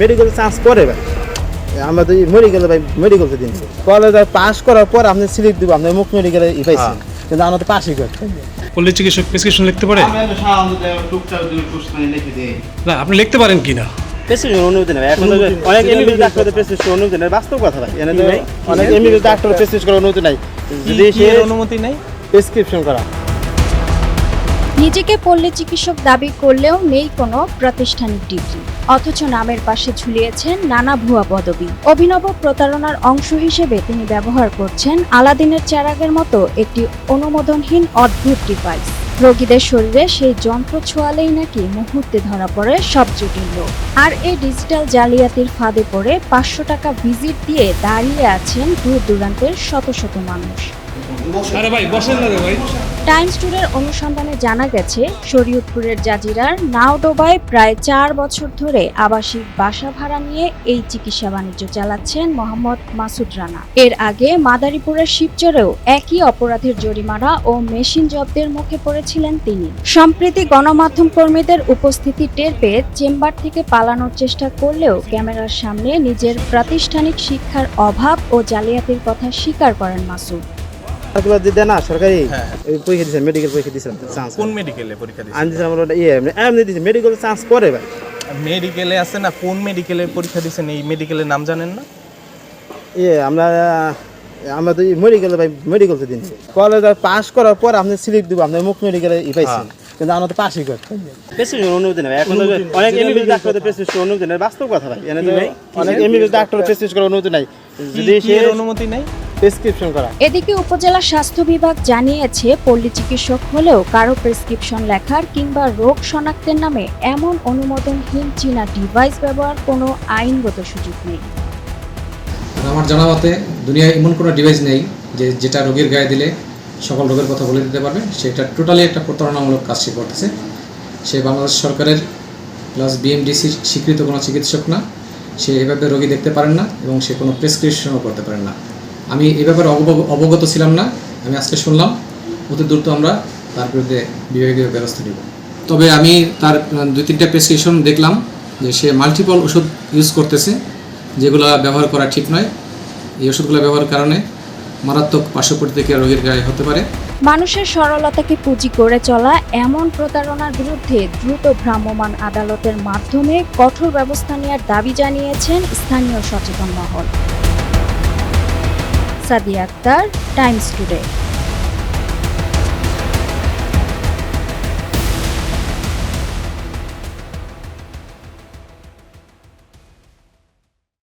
Medical chance পরে ভাই আমরা তো মেডিকেলে ভাই মেডিকেলতে দিন কলেজ পাস করার পর আপনি স্লিপ দিব আপনি মুখ মেডিকেলে পাইছেন কিন্তু আমরা তো পাসই করতে পল্লী চিকিৎসক প্রেসক্রিপশন লিখতে পারে না, আপনি লিখতে পারেন কি না? প্রেসক্রিপশন অনুমতি নেই এখন অনেক এমবিবিএস ডাক্তারদের প্রেসক্রিপশন অনুমতি নেই বাস্তব কথা ভাই এনে তো অনেক এমবিবিএস ডাক্তারের প্রেসক্রিপশন করার অনুমতি নাই যদি সে অনুমতি নেই প্রেসক্রিপশন করা। নিজেকে পল্লী চিকিৎসক দাবি করলেও নেই কোনো প্রাতিষ্ঠানিক ডিগ্রি, অথচ নামের পাশে ঝুলিয়েছেন নানা ভুয়া পদবি। অভিনব প্রতারণার অংশ হিসেবে তিনি ব্যবহার করছেন আলাদিনের চেরাগের মতো একটি অনুমোদনহীন অদ্ভুত ডিভাইস। রোগীদের শরীরে সেই যন্ত্র ছোঁয়ালেই নাকি মুহূর্তে ধরা পড়ে সব জটিল রোগ। আর এই ডিজিটাল জালিয়াতির ফাঁদে পড়ে 500 টাকা ভিজিট দিয়ে দাঁড়িয়ে আছেন দূর দূরান্তের শত শত মানুষ। আরে ভাই বসেন না রে ভাই। টাইমস টুডের অনুসন্ধানে জানা গেছে, শরীয়তপুরের জাজিরার নাওডোবায় প্রায় 4 বছর ধরে আবাসিক বাসা ভাড়া নিয়ে এই চিকিৎসা বাণিজ্য চালাচ্ছেন মোহাম্মদ মাসুদ রানা। এর আগে মাদারীপুরের শিবচরেও একই অপরাধের জরিমানা ও মেশিন জব্দের মুখে পড়েছিলেন তিনি। সম্প্রতি গণমাধ্যম কর্মীদের উপস্থিতি টের পেয়ে চেম্বার থেকে পালানোর চেষ্টা করলেও ক্যামেরার সামনে নিজের প্রাতিষ্ঠানিক শিক্ষার অভাব ও জালিয়াতির কথা স্বীকার করেন মাসুদ। দেন না সরকারি পরীক্ষা দিয়েছেন মেডিকেল পরীক্ষা দিয়েছেন চান্স কোন মেডিকেলে পরীক্ষা দিয়েছেন? আমি দিয়েছিলাম এমনি দিয়েছি মেডিকেল চান্স পরে ভাই মেডিকেলে আছে না, কোন মেডিকেলে পরীক্ষা দিয়েছেন? এই মেডিকেলের নাম জানেন না? আমরা তো মেডিকেলে ভাই মেডিকেলতে দিন কলেজ পাস করার পর আপনি স্লিপ দিব আপনি মুখ মেডিকেলে পাইছেন কিন্তু আমরা তো পাসই করতে প্রেসক্রিপশন অনুমতি নেই এখন অনেক এমবিবিএস ডাক্তারদের প্রেসক্রিপশন অনুমতি নেই বাস্তব কথা ভাই এনে তো অনেক এমবিবিএস ডাক্তারের প্রেসক্রিপশন করার অনুমতি নাই যদি সে অনুমতি নেই প্রেসক্রিপশন করা। এদিকে উপজেলা স্বাস্থ্য বিভাগ জানিয়েছে, পল্লী চিকিৎসক হলেও কারো প্রেসক্রিপশন লেখার কিংবা রোগ শনাক্তের নামে এমন অনুমোদনহীন চীনা ডিভাইস ব্যবহার কোনো আইনগত সুযোগ নেই। আমার জানা মতে দুনিয়ায় এমন কোনো ডিভাইস নেই যেটা রোগীর গায়ে দিলে সকল রোগের কথা বলে দিতে পারবে। সেটা টোটালি একটা প্রতারণামূলক কাজ সে করতেছে। সে বাংলাদেশ সরকারের প্লাস বিএমডিসির স্বীকৃত কোনো চিকিৎসক না। সে এভাবে রোগী দেখতে পারেন না এবং সে কোনো প্রেসক্রিপশনও করতে পারেন না। আমি এ ব্যাপারে অবগত ছিলাম না, আমি আজকে শুনলাম। অতি দ্রুত আমরা তার বিরুদ্ধে বিভাগীয় ব্যবস্থা নেব। তবে আমি তার 2-3টা প্রেসক্রিপশন দেখলাম যে সে মাল্টিপল ওষুধ ইউজ করতেছে, যেগুলো ব্যবহার করা ঠিক নয়। এই ওষুধগুলো ব্যবহারের কারণে মারাত্মক পার্শ্ব প্রতিক্রিয়া রোগীর গায়ে হতে পারে। মানুষের সরলতাকে পুঁজি করে চলা এমন প্রতারণার বিরুদ্ধে দ্রুত ভ্রাম্যমাণ আদালতের মাধ্যমে কঠোর ব্যবস্থা নেওয়ার দাবি জানিয়েছেন স্থানীয় সচেতন মহল। Sadia Akter, Times today.